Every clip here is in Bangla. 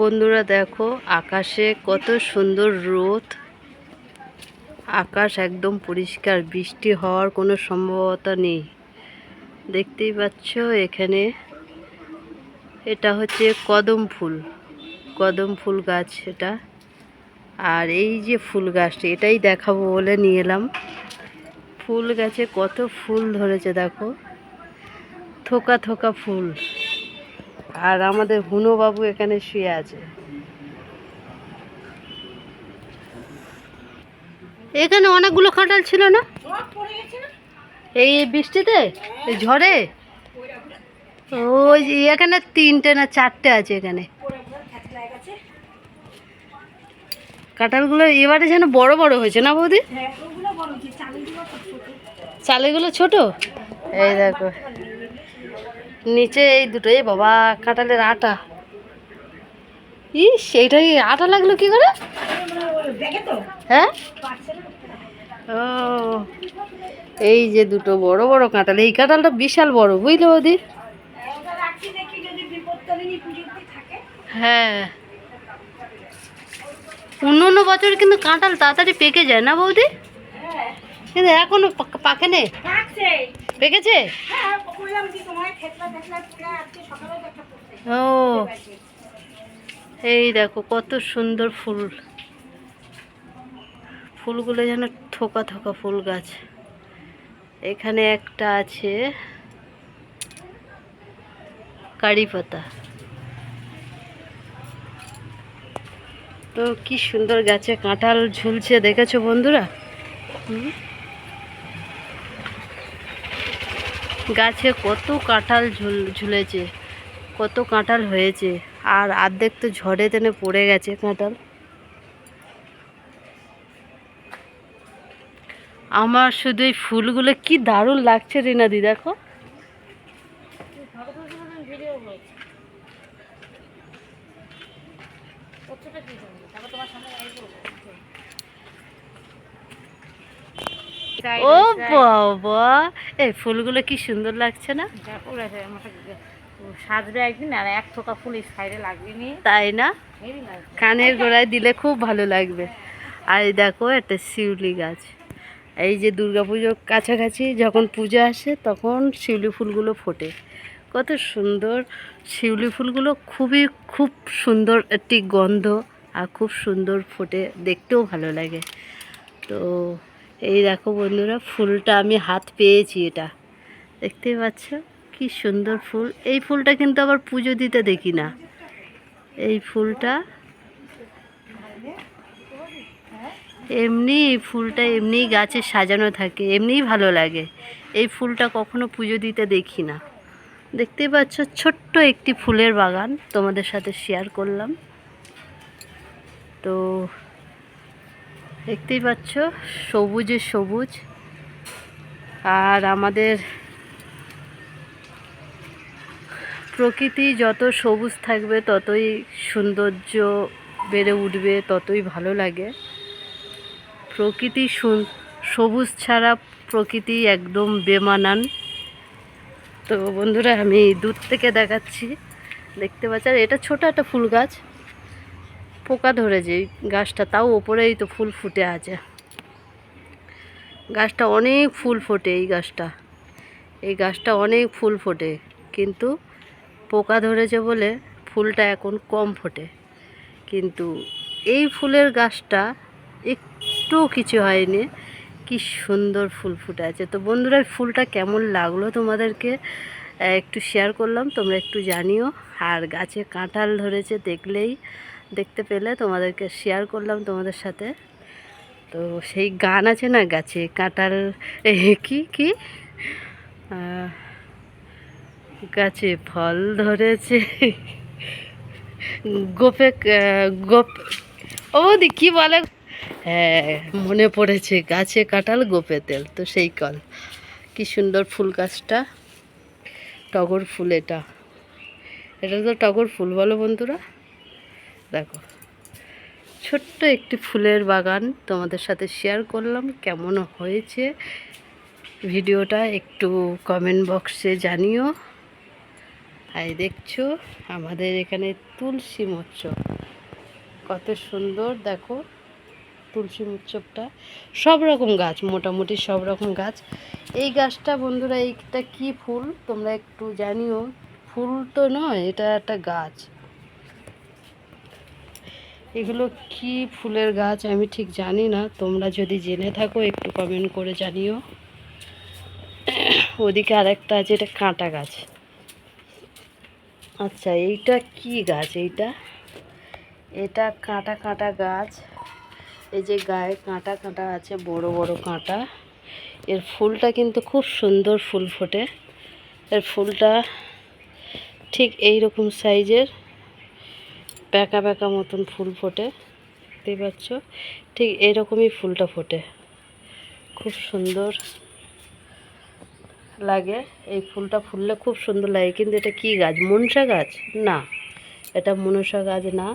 বন্ধুরা দেখো আকাশে কত সুন্দর রোদ। আকাশ একদম পরিষ্কার, বৃষ্টি হওয়ার কোনো সম্ভাবনা নেই। দেখতেই পাচ্ছ এখানে এটা হচ্ছে কদম ফুল গাছ এটা। আর এই যে ফুল গাছটি এটাই দেখাবো বলে নিয়ে এলাম। ফুল গাছে কত ফুল ধরেছে দেখো, থোকা থোকা ফুল। আর আমাদের হুনো বাবু এখানে শুয়ে আছে। এখানে অনেকগুলো কাঁঠাল ছিল না এই বৃষ্টিতে, এই ঝড়ে? ওই যে এখানে 3টে না 4টে আছে এখানে। কাঁঠালগুলো এবারে যেন বড় বড় হয়েছে না বৌদি? চালেগুলো ছোট। এই দেখো নিচে এই দুটো, এই বাবা কাঁঠালের আটা। ইস, এইটাই আটা লাগলো কি করে? হ্যাঁ, ও এই যে দুটো বড় বড় কাঁঠাল। এই কাঁঠালটা বিশাল বড়, বুঝলে বৌদি? হ্যাঁ, অন্য বছর কিন্তু কাঁঠাল তাড়াতাড়ি পেকে যায় না বৌদি? কিন্তু এখনো পাকে নেই। পেকেছে? ও এই দেখো কত সুন্দর ফুল। ফুলগুলো যেন থোকা থোকা ফুল গাছ। এখানে একটা আছে কারি পাতা। তো কি সুন্দর গাছে কাঁঠাল ঝুলছে, দেখেছো বন্ধুরা? গাছে কত কাঁঠাল ঝুলেছে, কত কাঁঠাল হয়েছে। আর অর্ধেক তো ঝড়ে টেনে পড়ে গেছে কাঁঠাল। আমার শুধু এই ফুলগুলো কি দারুণ লাগছে রিনাদি, দেখো। ও বাবা, এই ফুলগুলো কি সুন্দর লাগছে না? সাজবে একদিন, আর এক থোকা ফুল এই সাইডে লাগবে, তাই না? কানের গোড়ায় দিলে খুব ভালো লাগবে। আর এই দেখো একটা শিউলি গাছ। এই যে দুর্গাপুজোর কাছাকাছি যখন পূজা আসে তখন শিউলি ফুলগুলো ফোটে। কত সুন্দর শিউলি ফুলগুলো, খুব সুন্দর একটি গন্ধ। আর খুব সুন্দর ফোটে, দেখতেও ভালো লাগে। তো এই দেখো বন্ধুরা, ফুলটা আমি হাত পেয়েছি, এটা দেখতেই পাচ্ছ কি সুন্দর ফুল। এই ফুলটা কিন্তু আবার পুজো দিতে দেখি না। এই ফুলটা এমনি, ফুলটা এমনি গাছে সাজানো থাকে, এমনিই ভালো লাগে। এই ফুলটা কখনো পুজো দিতে দেখি না। দেখতেই পাচ্ছ ছোট্ট একটি ফুলের বাগান তোমাদের সাথে শেয়ার করলাম। তো দেখতেই পাচ্ছ সবুজে সবুজ। আর আমাদের প্রকৃতি যত সবুজ থাকবে ততই সৌন্দর্য বেড়ে উঠবে, ততই ভালো লাগে। প্রকৃতি সবুজ ছাড়া প্রকৃতি একদম বেমানান। তো বন্ধুরা আমি দূর থেকে দেখাচ্ছি, দেখতে পাচ্ছি। আর এটা ছোট একটা ফুল গাছ, পোকা ধরেছে এই গাছটা, তাও ওপরেই তো ফুল ফুটে আছে। গাছটা অনেক ফুল ফোটে, এই গাছটা অনেক ফুল ফোটে, কিন্তু পোকা ধরেছে বলে ফুলটা এখন কম ফোটে। কিন্তু এই ফুলের গাছটা একটু কিছু হয়নি, কি সুন্দর ফুল ফুটে আছে। তো বন্ধুরা ফুলটা কেমন লাগলো তোমাদেরকে একটু শেয়ার করলাম, তোমরা একটু জানিও। আর গাছে কাঁঠাল ধরেছে দেখতে পেলে তোমাদেরকে শেয়ার করলাম তোমাদের সাথে। তো সেই গান আছে না, গাছে কাঁঠাল কি কি গাছে ফল ধরেছে, গোপে গোপ, ও দি কি বলে, হ্যাঁ মনে পড়েছে, গাছে কাঁঠাল গোপে তেল। তো সেই কল, কি সুন্দর ফুল গাছটা, টগর ফুল। এটা তো টগর ফুল, বলো বন্ধুরা? দেখো ছোট্ট একটি ফুলের বাগান তোমাদের সাথে শেয়ার করলাম। কেমন হয়েছে ভিডিওটা একটু কমেন্ট বক্সে জানিও। আর দেখছো আমাদের এখানে তুলসী মোচ্চপ, কত সুন্দর দেখো তুলসী মোচ্চপটা। সব রকম গাছ, মোটামুটি সব রকম গাছ। এই গাছটা বন্ধুরা, এইটা কি ফুল তোমরা একটু জানিও। ফুল তো নয়, এটা একটা গাছ। এগুলো কি ফুলের গাছ আমি ঠিক জানি না, তোমরা যদি জেনে থাকো একটু কমেন্ট করে জানিও। ওদিকে আরেকটা আছে, এটা কাঁটা গাছ। আচ্ছা এইটা কি গাছ? এটা কাঁটা কাঁটা গাছ। এই যে গায়ে কাঁটা কাঁটা আছে, বড় বড় কাঁটা। এর ফুলটা কিন্তু খুব সুন্দর ফুল ফোটে। এর ফুলটা ঠিক এই রকম সাইজের, প্যাকা প্যাকা মতন ফুল ফোটে, দেখতে পাচ্ছ? ঠিক এইরকমই ফুলটা ফোটে, খুব সুন্দর লাগে। এই ফুলটা ফুললে খুব সুন্দর লাগে। কিন্তু এটা কি গাছ? মনসা গাছ? না, এটা মনসা গাছ না।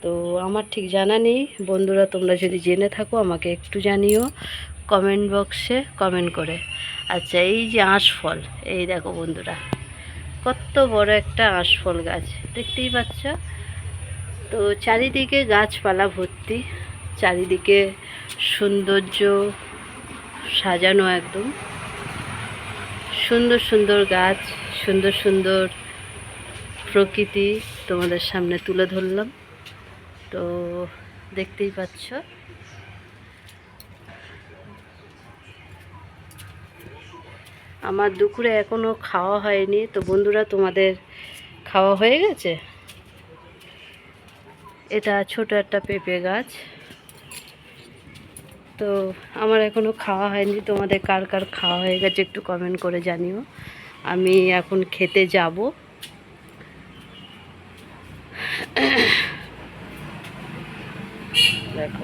তো আমার ঠিক জানা নেই। বন্ধুরা তোমরা যদি জেনে থাকো আমাকে একটু জানিও কমেন্ট বক্সে কমেন্ট করে। আচ্ছা এই যে আঁশফল, এই দেখো বন্ধুরা কত বড় একটা আঁশফল গাছ, দেখতেই পাচ্ছ? তো চারিদিকে গাছপালা ভর্তি, চারিদিকে সৌন্দর্য সাজানো, একদম সুন্দর সুন্দর গাছ, সুন্দর সুন্দর প্রকৃতি তোমাদের সামনে তুলে ধরলাম। তো দেখতেই পাচ্ছ। আমার দুপুরে এখনও খাওয়া হয়নি। তো বন্ধুরা তোমাদের খাওয়া হয়ে গেছে? এটা ছোট একটা পেঁপে গাছ। তো আমার এখনও খাওয়া হয়নি। তোমাদের কার কার খাওয়া হয়ে গেছে একটু কমেন্ট করে জানিও। আমি এখন খেতে যাব। দেখো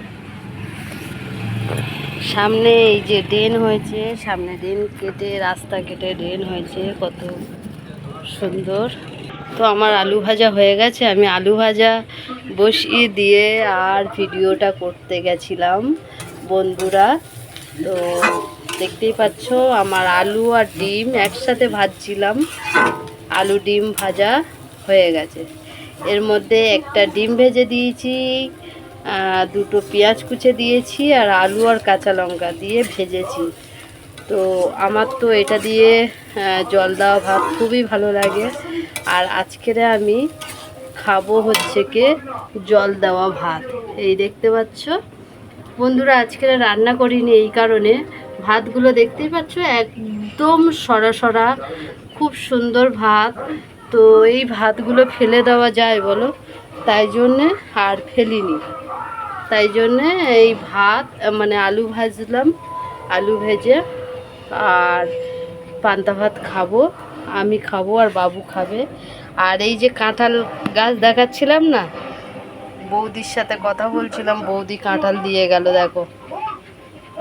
সামনে এই যে ড্রেন হয়েছে, সামনে ড্রেন কেটে, রাস্তা কেটে ড্রেন হয়েছে, কত সুন্দর। তো আমার আলু ভাজা হয়ে গেছে, আমি আলু ভাজা বসিয়ে দিয়ে আর ভিডিওটা করতে গেছিলাম বন্ধুরা। তো দেখতেই পাচ্ছ আমার আলু আর ডিম একসাথে ভাজছিলাম। আলু ডিম ভাজা হয়ে গেছে। এর মধ্যে একটা ডিম ভেজে দিয়েছি, দুটো পেঁয়াজ কুচে দিয়েছি, আর আলু আর কাঁচা লঙ্কা দিয়ে ভেজেছি। তো আমার তো এটা দিয়ে জল দেওয়া ভাত খুবই ভালো লাগে। আর আজকের আমি খাবো হচ্ছে কি জল দেওয়া ভাত। এই দেখতে পাচ্ছ বন্ধুরা, আজকে রান্না করিনি এই কারণে। ভাতগুলো দেখতেই পাচ্ছ একদম সরা সরা, খুব সুন্দর ভাত। তো এই ভাতগুলো ফেলে দেওয়া যায় বলো? তাই জন্যে আর ফেলিনি। তাই জন্যে এই ভাত মানে আলু ভাজলাম, আলু ভেজে আর পান্তা ভাত খাবো। আমি খাবো আর বাবু খাবে। আর এই যে কাঁঠাল গাছ দেখাচ্ছিলাম না, বৌদির সাথে কথা বলছিলাম, বৌদি কাঁঠাল দিয়ে গেল। দেখো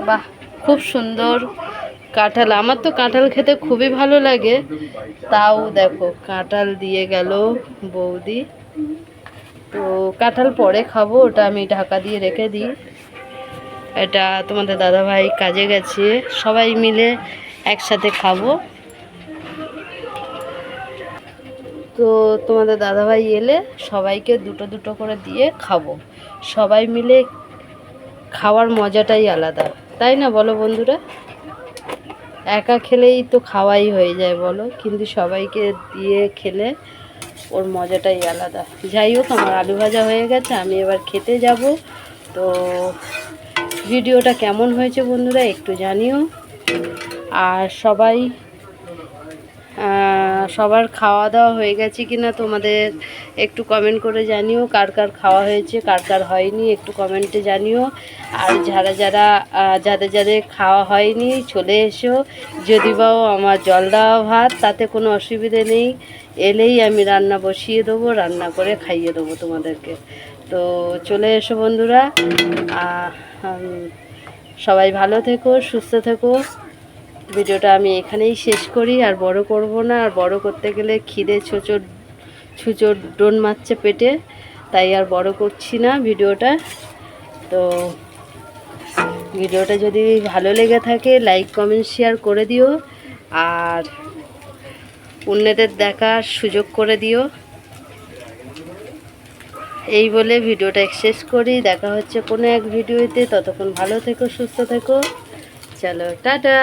বাহ, খুব সুন্দর কাঁঠাল। আমার তো কাঁঠাল খেতে খুবই ভালো লাগে, তাও দেখো কাঁঠাল দিয়ে গেল বৌদি। তো কাঁঠাল পরে খাবো, ওটা আমি ঢাকা দিয়ে রেখে দিই। এটা তোমাদের দাদাভাই কাজে গেছে, সবাই মিলে একসাথে খাবো। তো তোমাদের দাদাভাই এলে সবাইকে দুটো দুটো করে দিয়ে খাবো। সবাই মিলে খাওয়ার মজাটাই আলাদা, তাই না বলো বন্ধুরা? একা খেলেই তো খাওয়াই হয়ে যায় বলো, কিন্তু সবাইকে দিয়ে খেলে ওর মজাটাই আলাদা। যাই হোক, আমার আলু ভাজা হয়ে গেছে, আমি এবার খেতে যাব। তো ভিডিওটা কেমন হয়েছে বন্ধুরা একটু জানিও। আর সবার খাওয়া দাওয়া হয়ে গেছে কিনা তোমাদের একটু কমেন্ট করে জানিও। কার কার খাওয়া হয়েছে, কার কার হয়নি একটু কমেন্টে জানিও। আর যাদের যাদের খাওয়া হয়নি চলে এসো। যদি বাও আমার জল দেওয়া ভাত, তাতে কোনো অসুবিধে নেই। এলেই আমি রান্না বসিয়ে দেবো, রান্না করে খাইয়ে দেবো তোমাদেরকে। তো চলে এসো বন্ধুরা। সবাই ভালো থেকো, সুস্থ থেকো। ভিডিওটা আমি এখানেই শেষ করি, আর বড় করব না। আর বড় করতে গেলে খিদে ছুঁচোর ডোন মারছে পেটে, তাই আর বড় করছি না ভিডিওটা। তো ভিডিওটা যদি ভালো লেগে থাকে লাইক কমেন্ট শেয়ার করে দিও, আর অন্যদের দেখার সুযোগ করে দিও। এই বলে ভিডিওটা শেষ করি। দেখা হচ্ছে কোনো এক ভিডিওতে, ততক্ষণ ভালো থেকো, সুস্থ থেকো। চলো টাটা।